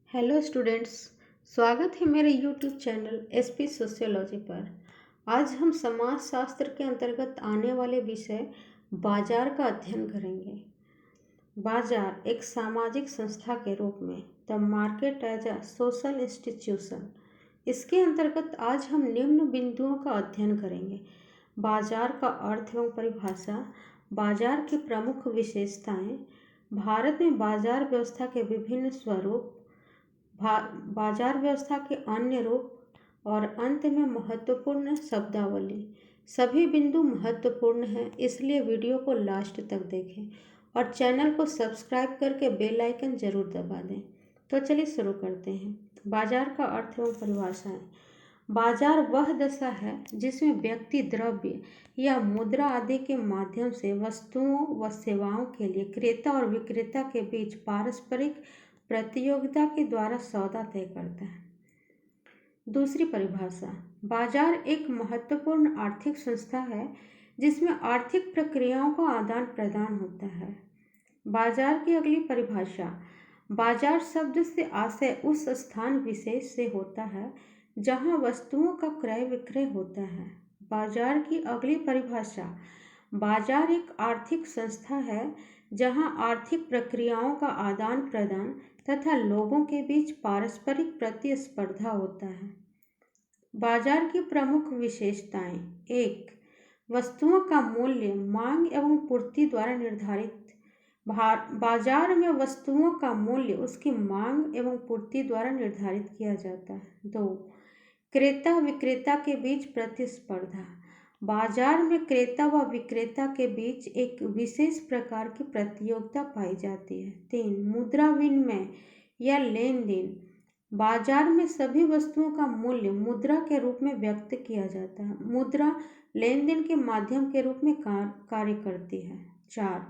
Hello students. स्वागत है मेरे यूट्यूब चैनल एसपी सोशियोलॉजी पर। आज हम समाज शास्त्र के अंतर्गत आने वाले विषय बाजार का अध्ययन करेंगे। बाजार एक सामाजिक संस्था के रूप में the market as a social institution, इसके अंतर्गत आज हम निम्न बिंदुओं का अध्ययन करेंगे। बाजार का अर्थ एवं परिभाषा, बाजार की प्रमुख विशेषताएं, भारत में बाजार व्यवस्था के विभिन्न स्वरूप, बाजार व्यवस्था के अन्य रूप और अंत में महत्वपूर्ण शब्दावली। सभी बिंदु महत्वपूर्ण हैं, इसलिए वीडियो को लास्ट तक देखें और चैनल को सब्सक्राइब करके बेल आइकन जरूर दबा दें। तो चलिए शुरू करते हैं। बाजार का अर्थ एवं परिभाषाएं। बाजार वह दशा है जिसमें व्यक्ति द्रव्य या मुद्रा आदि के माध्यम से वस्तुओं व सेवाओं के लिए क्रेता और विक्रेता के बीच पारस्परिक प्रतियोगिता के द्वारा सौदा तय करता है। दूसरी परिभाषा, बाजार एक महत्वपूर्ण आर्थिक संस्था है जिसमें आर्थिक प्रक्रियाओं का आदान प्रदान होता है। बाजार की अगली परिभाषा, बाजार शब्द से आशय उस स्थान विशेष से होता है जहां वस्तुओं का क्रय विक्रय होता है। बाजार की अगली परिभाषा, बाजार एक आर्थिक संस्था है जहां आर्थिक प्रक्रियाओं का आदान प्रदान तथा लोगों के बीच पारस्परिक प्रतिस्पर्धा होता है। बाजार की प्रमुख विशेषताएं: 1. वस्तुओं का मूल्य मांग एवं पूर्ति द्वारा निर्धारित। बाजार में वस्तुओं का मूल्य उसकी मांग एवं पूर्ति द्वारा निर्धारित किया जाता है। 2. क्रेता विक्रेता के बीच प्रतिस्पर्धा। बाजार में क्रेता व विक्रेता के बीच एक विशेष प्रकार की प्रतियोगिता पाई जाती है। 3. मुद्रा विनिमय या लेन देन। बाजार में सभी वस्तुओं का मूल्य मुद्रा के रूप में व्यक्त किया जाता है। मुद्रा लेन देन के माध्यम के रूप में कार्य करती है। 4.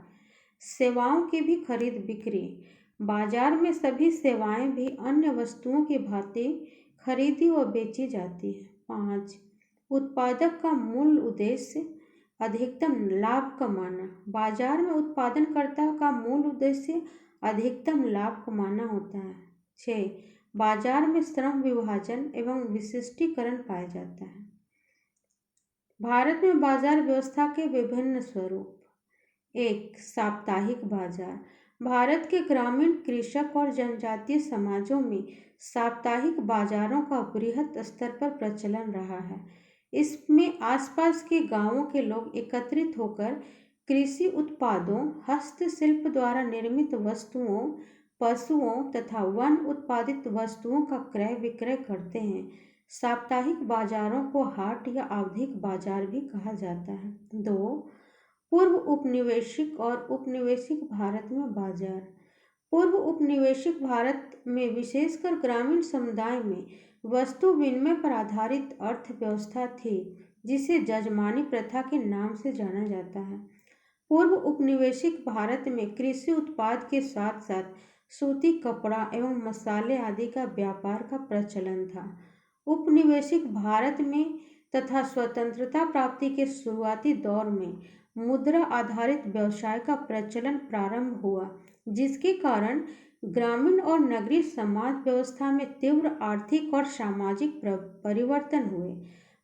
सेवाओं की भी खरीद बिक्री। बाजार में सभी सेवाएं भी अन्य वस्तुओं की भांति खरीदी व बेची जाती है। 5. उत्पादक का मूल उद्देश्य अधिकतम लाभ कमाना। बाजार में उत्पादनकर्ता का मूल उद्देश्य अधिकतम लाभ कमाना होता है। 6. बाजार में श्रम विभाजन एवं विशिष्टीकरण पाया जाता है। भारत में बाजार व्यवस्था के विभिन्न स्वरूप। 1. साप्ताहिक बाजार। भारत के ग्रामीण कृषक और जनजातीय समाजों में साप्ताहिक बाजारों का बृहत स्तर पर प्रचलन रहा है। इसमें आसपास के गांवों के लोग एकत्रित होकर कृषि उत्पादों, हस्तशिल्प द्वारा निर्मित वस्तुओं, पशुओं तथा वन उत्पादित वस्तुओं का क्रय विक्रय करते हैं। साप्ताहिक बाजारों को हाट या आवधिक बाजार भी कहा जाता है। 2. पूर्व उपनिवेशिक और उपनिवेशिक भारत में बाजार। पूर्व उपनिवेशिक भारत में विशेषकर ग्रामीण समुदाय में वस्तु विनिमय पर आधारित अर्थव्यवस्था थी, जिसे जजमानी प्रथा के नाम से जाना जाता है। पूर्व उपनिवेशिक भारत में कृषि उत्पाद के साथ साथ सूती कपड़ा एवं मसाले आदि का व्यापार का प्रचलन था। उपनिवेशिक भारत में तथा स्वतंत्रता प्राप्ति के शुरुआती दौर में मुद्रा आधारित व्यवसाय का प्रचलन प्रारंभ हुआ, जिसके कारण ग्रामीण और नगरीय समाज व्यवस्था में तीव्र आर्थिक और सामाजिक परिवर्तन हुए।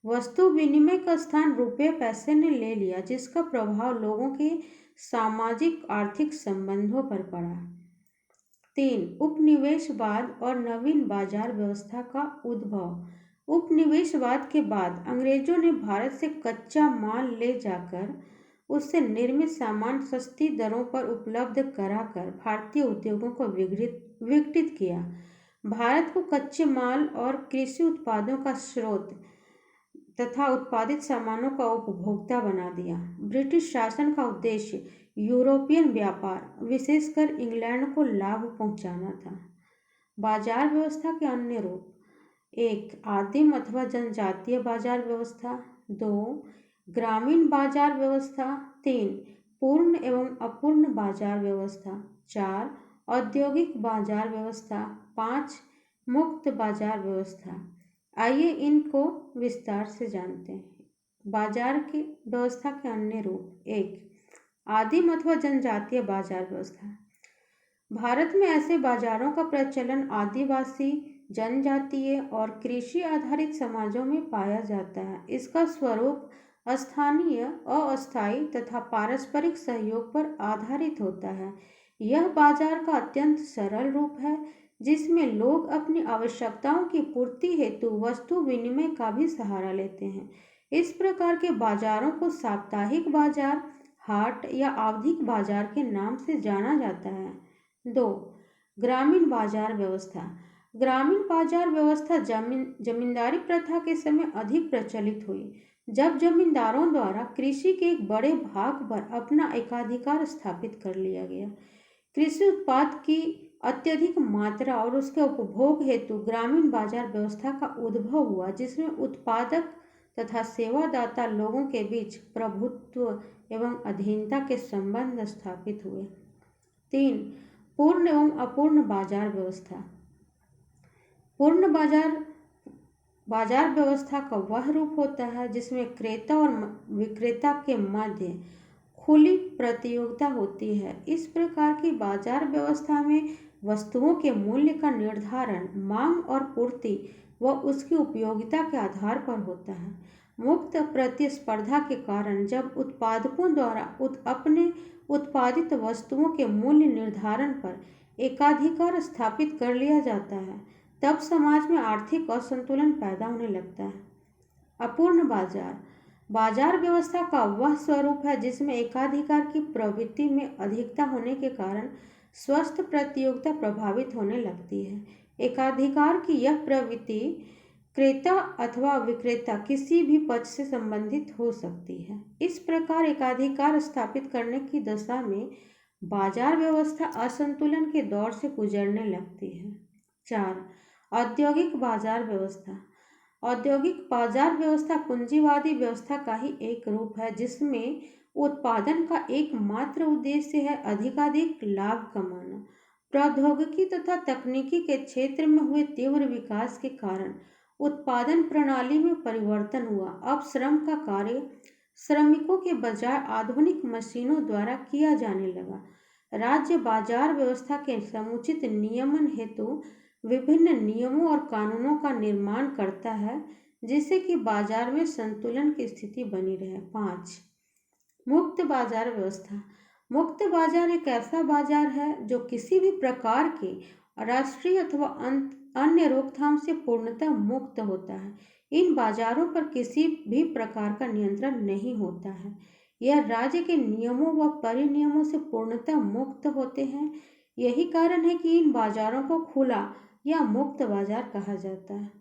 वस्तु विनिमय का स्थान रुपये पैसे ने ले लिया, जिसका प्रभाव लोगों के सामाजिक आर्थिक संबंधों पर पड़ा। 3. उपनिवेशवाद और नवीन बाजार व्यवस्था का उद्भव। उपनिवेशवाद के बाद अंग्रेजों ने भारत से कच्चा माल ले जाकर उससे निर्मित सामान सस्ती दरों पर उपलब्ध कराकर भारतीय उद्योगों को विकसित किया। भारत को कच्चे माल और कृषि उत्पादों का स्रोत तथा उत्पादित सामानों का उपभोक्ता बना दिया। ब्रिटिश शासन का उद्देश्य यूरोपियन व्यापार, विशेषकर इंग्लैंड को लाभ पहुंचाना था। बाजार व्यवस्था के अन्य रूप। 1. आदिम अथवा जनजातीय बाजार व्यवस्था। 2. ग्रामीण बाजार व्यवस्था। 3. पूर्ण एवं अपूर्ण बाजार व्यवस्था। 4. औद्योगिक बाजार व्यवस्था। 5. मुक्त बाजार व्यवस्था। आइए इनको विस्तार से जानते हैं। बाजार की व्यवस्था के अन्य रूप। 1. आदिम अथवा जनजातीय बाजार व्यवस्था। भारत में ऐसे बाजारों का प्रचलन आदिवासी, जनजातीय और कृषि आधारित समाजों में पाया जाता है। इसका स्वरूप स्थानीय, अस्थायी तथा पारस्परिक सहयोग पर आधारित होता है। यह बाजार का अत्यंत सरल रूप है, जिसमें लोग अपनी आवश्यकताओं की पूर्ति हेतु वस्तु विनिमय का भी सहारा लेते हैं। इस प्रकार के बाजारों को साप्ताहिक बाजार, हाट या आवधिक बाजार के नाम से जाना जाता है। 2. ग्रामीण बाजार व्यवस्था। ग्रामीण बाजार व्यवस्था जमींदारी प्रथा के समय अधिक प्रचलित हुई, जब जमींदारों द्वारा कृषि के एक बड़े भाग पर अपना एकाधिकार स्थापित कर लिया गया। कृषि उत्पाद की अत्यधिक मात्रा और उसके उपभोग हेतु ग्रामीण बाजार व्यवस्था का उद्भव हुआ, जिसमें उत्पादक तथा सेवादाता लोगों के बीच प्रभुत्व एवं अधीनता के संबंध स्थापित हुए। 3. पूर्ण एवं अपूर्ण बाजार व्यवस्था। पूर्ण बाजार व्यवस्था का वह रूप होता है जिसमें क्रेता और विक्रेता के मध्य खुली प्रतियोगिता होती है। इस प्रकार की बाजार व्यवस्था में वस्तुओं के मूल्य का निर्धारण मांग और पूर्ति व उसकी उपयोगिता के आधार पर होता है। मुक्त प्रतिस्पर्धा के कारण जब उत्पादकों द्वारा अपने उत्पादित वस्तुओं के मूल्य निर्धारण पर एकाधिकार स्थापित कर लिया जाता है, तब समाज में आर्थिक असंतुलन पैदा होने लगता है। अपूर्ण बाजार व्यवस्था का वह स्वरूप है जिसमें एकाधिकार की प्रवृत्ति में अधिकता होने के कारण स्वस्थ प्रतियोगिता प्रभावित होने लगती है। एकाधिकार की यह प्रवृत्ति क्रेता अथवा विक्रेता किसी भी पक्ष से संबंधित हो सकती है। इस प्रकार एकाधिकार स्थापित करने की दशा में बाजार व्यवस्था असंतुलन के दौर से गुजरने लगती है। 4. औद्योगिक बाजार व्यवस्था। औद्योगिक बाजार व्यवस्था पूंजीवादी व्यवस्था का ही एक रूप है, जिसमें उत्पादन का एकमात्र उद्देश्य है अधिकाधिक लाभ कमाना। प्रौद्योगिकी तथा तकनीकी के क्षेत्र में हुए तीव्र विकास के कारण उत्पादन प्रणाली में परिवर्तन हुआ। अब श्रम का कार्य श्रमिकों के बजाय आधुनिक मशीनों द्वारा किया जाने लगा। राज्य बाजार व्यवस्था के समुचित नियमन हेतु विभिन्न नियमों और कानूनों का निर्माण करता है, जिससे कि बाजार में संतुलन की स्थिति बनी रहे। 5. मुक्त बाजार व्यवस्था। मुक्त बाजार एक ऐसा बाजार है जो किसी भी प्रकार के राष्ट्रीय अथवा अन्य रोकथाम से पूर्णतः मुक्त होता है। इन बाजारों पर किसी भी प्रकार का नियंत्रण नहीं होता है। यह राज्य के नियमों व परिनियमों से पूर्णतः मुक्त होते हैं। यही कारण है कि इन बाजारों को खुला या मुक्त बाजार कहा जाता है।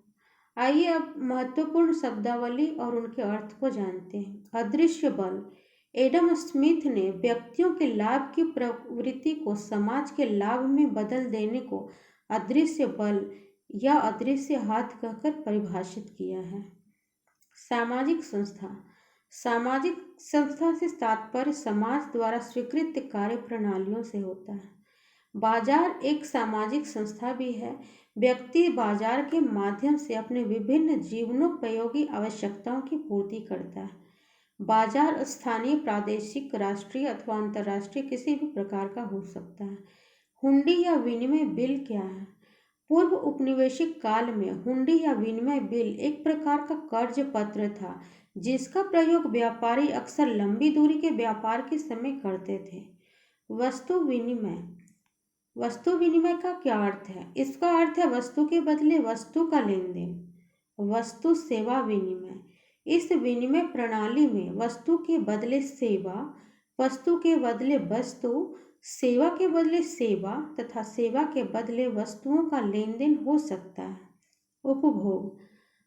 आइए अब महत्वपूर्ण शब्दावली और उनके अर्थ को जानते हैं। अदृश्य बल। एडम स्मिथ ने व्यक्तियों के लाभ की प्रवृत्ति को समाज के लाभ में बदल देने को अदृश्य बल या अदृश्य हाथ कहकर परिभाषित किया है। सामाजिक संस्था। सामाजिक संस्था से तात्पर्य समाज द्वारा स्वीकृत कार्य प्रणालियों से होता है। बाजार एक सामाजिक संस्था भी है। व्यक्ति बाजार के माध्यम से अपने विभिन्न जीवनोपयोगी आवश्यकताओं की पूर्ति करता है। बाजार स्थानीय, प्रादेशिक, राष्ट्रीय अथवा अंतर्राष्ट्रीय किसी भी प्रकार का हो सकता है। हुंडी या विनिमय बिल क्या है? पूर्व उपनिवेशिक काल में हुंडी या विनिमय बिल एक प्रकार का कर्ज पत्र था, जिसका प्रयोग व्यापारी अक्सर लंबी दूरी के व्यापार के समय करते थे। वस्तु विनिमय। वस्तु विनिमय का क्या अर्थ है? इसका अर्थ है वस्तु के बदले वस्तु का लेन देन। वस्तु सेवा विनिमय। इस विनिमय प्रणाली में वस्तु के बदले सेवा, वस्तु के बदले वस्तु, सेवा के बदले सेवा तथा सेवा के बदले वस्तुओं का लेन देन हो सकता है। उपभोग।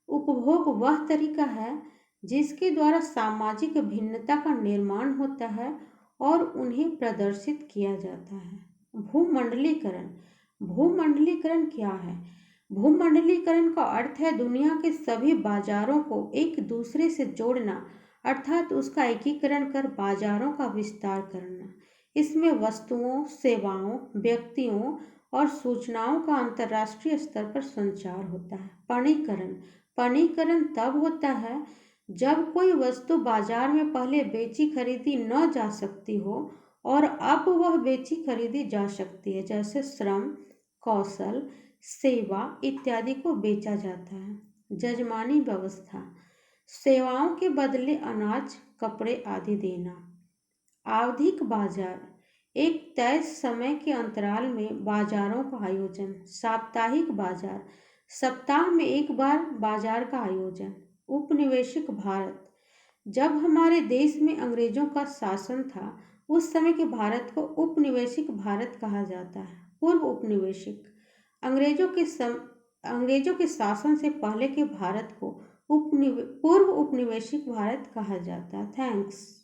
उपभोग वह तरीका है जिसके द्वारा सामाजिक भिन्नता का निर्माण होता है और उन्हें प्रदर्शित किया जाता है। भूमंडलीकरण। भूमंडलीकरण क्या है? भूमंडलीकरण का अर्थ है दुनिया के सभी बाजारों को एक दूसरे से जोड़ना, अर्थात उसका एकीकरण कर बाजारों का विस्तार करना। इसमें वस्तुओं, सेवाओं, व्यक्तियों और सूचनाओं का अंतर्राष्ट्रीय स्तर पर संचार होता है। पणीकरण। पणीकरण तब होता है जब कोई वस्तु बाजार में पहले बेची खरीदी न जा सकती हो और अब वह बेची खरीदी जा सकती है, जैसे श्रम, कौशल, सेवा इत्यादि को बेचा जाता है। जजमानी व्यवस्था, सेवाओं के बदले अनाज, कपड़े आदि देना। आवधिक बाजार, एक तय समय के अंतराल में बाजारों का आयोजन। साप्ताहिक बाजार, सप्ताह में एक बार बाजार का आयोजन। उपनिवेशिक भारत, जब हमारे देश में अंग्रेजों का शासन था उस समय के भारत को उपनिवेशिक भारत कहा जाता है। पूर्व उपनिवेशिक, अंग्रेजों के शासन से पहले के भारत को पूर्व उपनिवेशिक भारत कहा जाता है। थैंक्स।